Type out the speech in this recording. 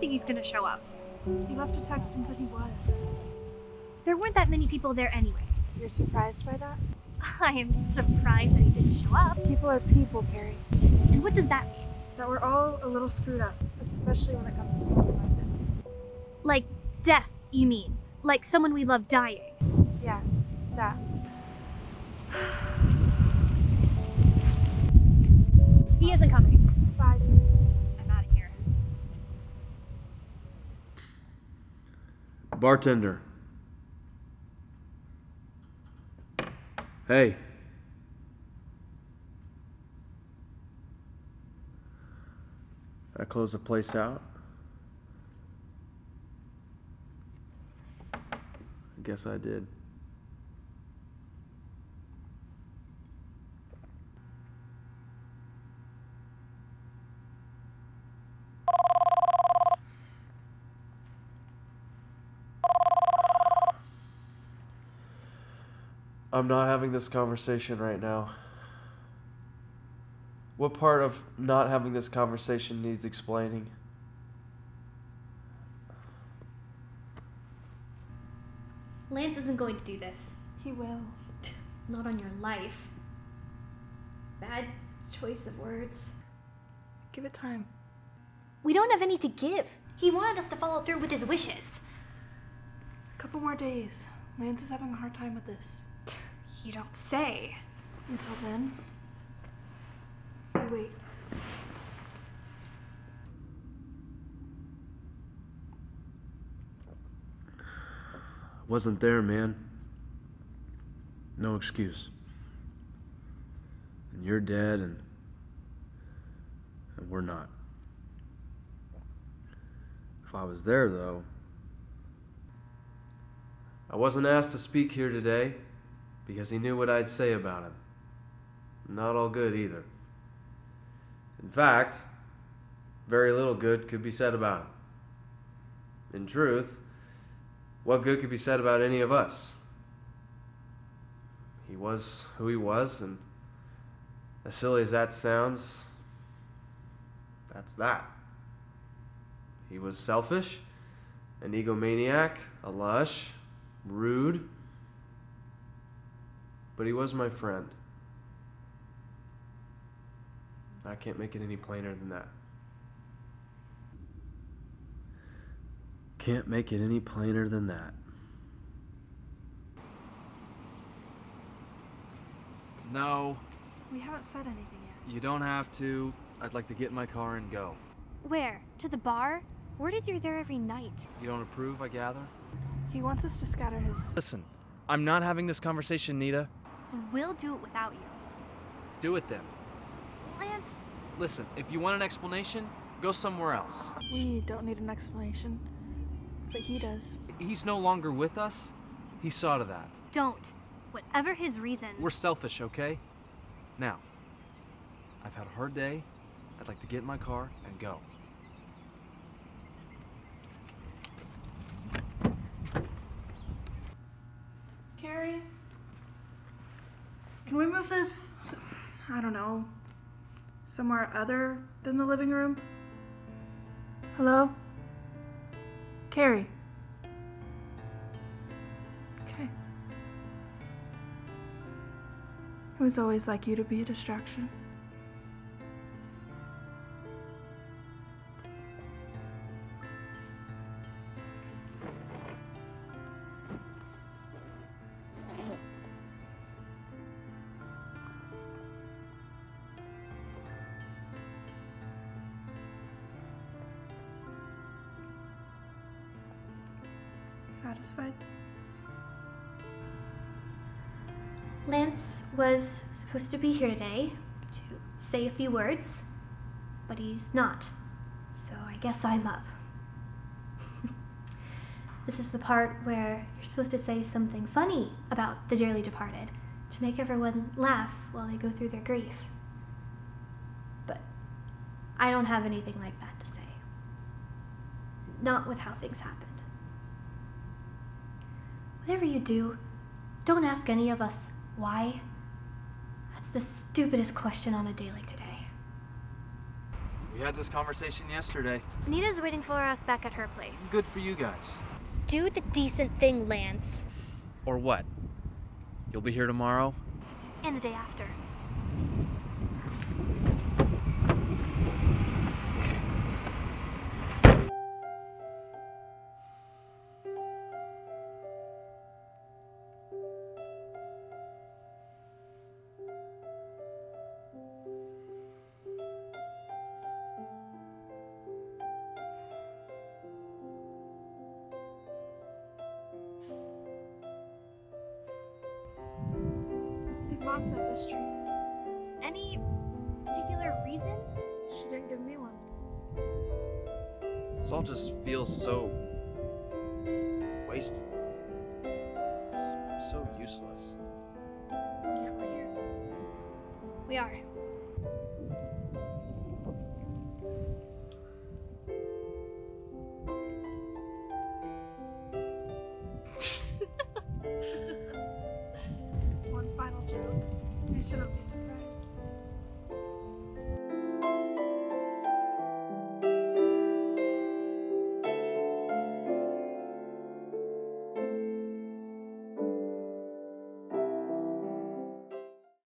think he's gonna show up. He left a text and said he was. There weren't that many people there anyway. You're surprised by that? I am surprised that he didn't show up. People are people, Carrie. And what does that mean? That we're all a little screwed up, especially when it comes to something like this. Like death, you mean? Like someone we love dying? Yeah, that. He isn't coming. 5 minutes. I'm out of here. Bartender. Hey. I close the place out? I guess I did. I'm not having this conversation right now. What part of not having this conversation needs explaining? Lance isn't going to do this. He will. Not on your life. Bad choice of words. Give it time. We don't have any to give. He wanted us to follow through with his wishes. A couple more days. Lance is having a hard time with this. You don't say. Until then, we wait. Wasn't there, man. No excuse. And you're dead, and we're not. If I was there, though, I wasn't asked to speak here today because he knew what I'd say about him. Not all good either. In fact, very little good could be said about him. In truth, what good could be said about any of us? He was who he was, and as silly as that sounds, that's that. He was selfish, an egomaniac, a lush, rude, but he was my friend. I can't make it any plainer than that. Can't make it any plainer than that. No, We haven't said anything yet. you don't have to. I'd like to get in my car and go. Where? To the bar? Word is you're there every night. You don't approve, I gather? He wants us to scatter his... Listen, I'm not having this conversation, Nita. We'll do it without you. Do it then. Lance, Listen, if you want an explanation, go somewhere else. We don't need an explanation, but he does. He's no longer with us. He saw to that. don't. Whatever his reasons. We're selfish, okay? Now, I've had a hard day. I'd like to get in my car and go. Carrie? Can we move this, I don't know, somewhere other than the living room? Hello? Carrie? Okay. It was always like you to be a distraction. Satisfied? Lance was supposed to be here today to say a few words, but he's not. So I guess I'm up. This is the part where you're supposed to say something funny about the dearly departed to make everyone laugh while they go through their grief. But I don't have anything like that to say. Not with how things happened. Whatever you do, don't ask any of us why. That's the stupidest question on a day like today. We had this conversation yesterday. Nita's waiting for us back at her place. Good for you guys. Do the decent thing, Lance. Or what? You'll be here tomorrow? And the day after. His mom sent this stream. Any particular reason? She didn't give me one. This all just feels so wasteful. So useless. Yeah, we're here. We are.